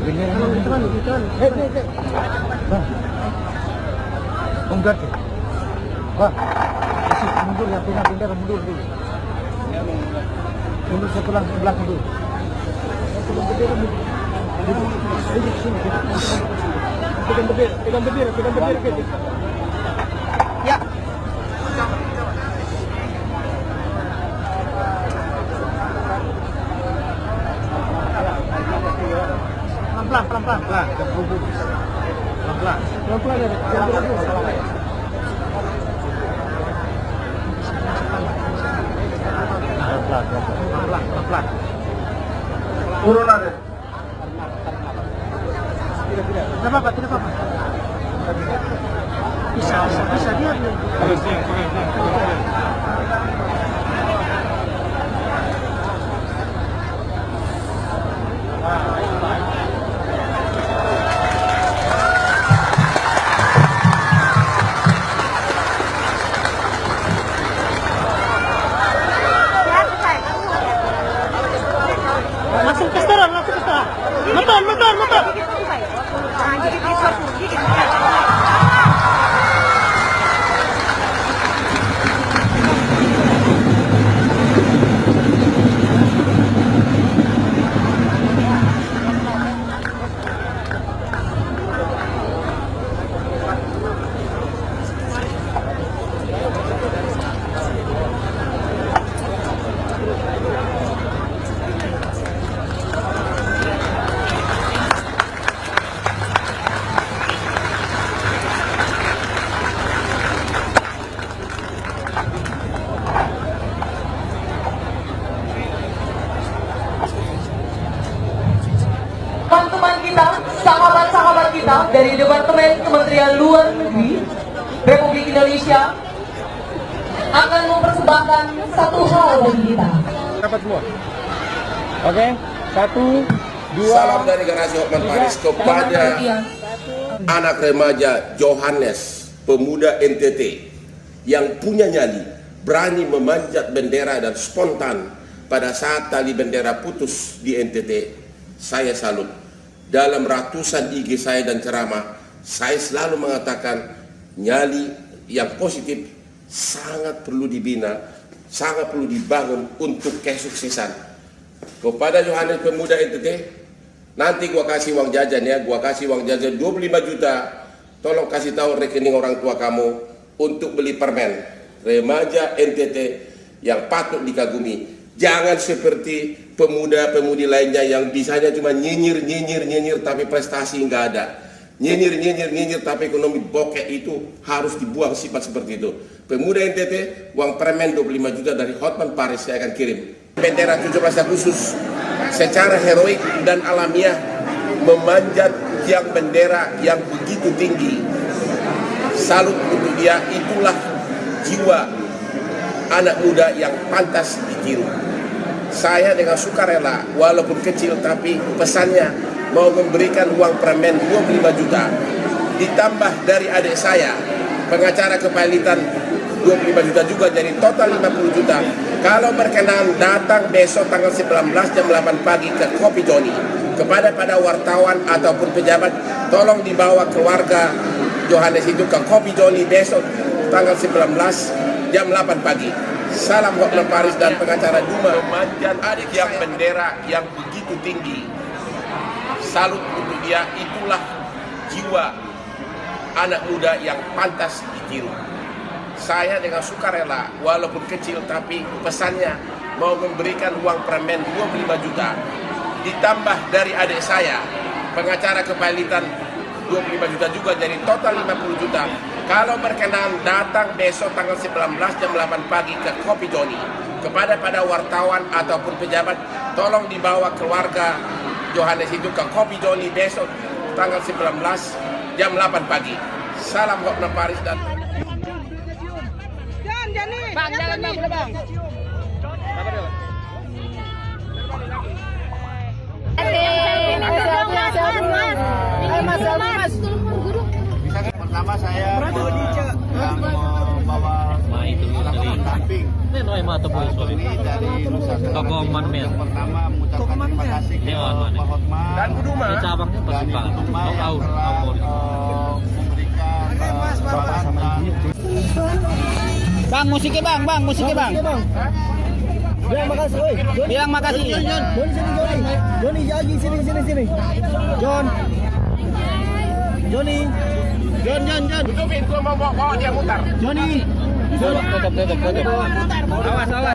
Bang, mundur deh. Bang, masih mundur ya, pindah mundur dulu. Mundur sebelah dulu. Pegang bendera mundur. Duduk sini. Pegang bendera. Ya. Pelan-pelan. Pelan-pelan ya. Pelan-pelan. Turun aja. Tidak apa-apa. Bisa dia. Langsung ke sekarang. Motor. Teman-teman kita, sahabat-sahabat kita dari Departemen Kementerian Luar Negeri Republik Indonesia akan mempersembahkan satu hal bagi kita. Dapat semua. Oke, 1, 2. Salam dari Garasi Hotman Paris kepada anak remaja Johannes, pemuda NTT yang punya nyali, berani memanjat bendera dan spontan pada saat tali bendera putus di NTT. Saya salut. Dalam ratusan IG saya dan ceramah, saya selalu mengatakan nyali yang positif sangat perlu dibina, sangat perlu dibangun untuk kesuksesan. Kepada Johannes pemuda NTT, nanti gua kasih uang jajan ya, gua kasih uang jajan 25 juta. Tolong kasih tahu rekening orang tua kamu untuk beli permen. Remaja NTT yang patut dikagumi. Jangan seperti pemuda-pemudi lainnya yang bisanya cuma nyinyir tapi prestasi nggak ada. Nyinyir tapi ekonomi bokeh, itu harus dibuang sifat seperti itu. Pemuda NTT, uang permen 25 juta dari Hotman Paris saya akan kirim. Bendera 17 Agustus secara heroik dan alamiah memanjat tiang bendera yang begitu tinggi. Salut untuk dia, itulah jiwa anak muda yang pantas ditiru. Saya dengan sukarela, walaupun kecil tapi pesannya mau memberikan uang permen 25 juta. Ditambah dari adik saya, pengacara kepailitan 25 juta juga, jadi total 50 juta. Kalau berkenan datang besok tanggal 19 jam 8 pagi ke Kopi Joni. Kepada wartawan ataupun pejabat, tolong dibawa keluarga Johannes itu ke Kopi Joni besok tanggal 19 jam 8 pagi. Salam Hotman Paris dan pengacara Duma. Memanjat adik yang bendera yang begitu tinggi. Salut untuk dia, itulah jiwa anak muda yang pantas ditiru. Saya dengan sukarela, walaupun kecil tapi pesannya mau memberikan uang permen 25 juta. Ditambah dari adik saya, pengacara kepailitan 25 juta juga, jadi total 50 juta. Kalau berkenan datang besok tanggal 19 jam 8 pagi ke Kopi Joni. Kepada wartawan ataupun pejabat, tolong dibawa keluarga Johannes itu ke Kopi Joni besok tanggal 19 jam 8 pagi. Salam Hotman Paris dan Bang, jalan bang, udah bang. Pertama saya membawa laporan samping ini dari Nusa Tenggara. Yang pertama mengucapkan terima kasih ke Pak Hotman dan persimpangan. Tahu. Bang, musiknya bang, musiknya bang. Bilang makasih, oi. Bilang makasih. Joni sini, Joni. Joni lagi sini. Jon. Joni. Jon. Tutupin, gua mau bawa dia mutar. Joni. Tutup. Awas.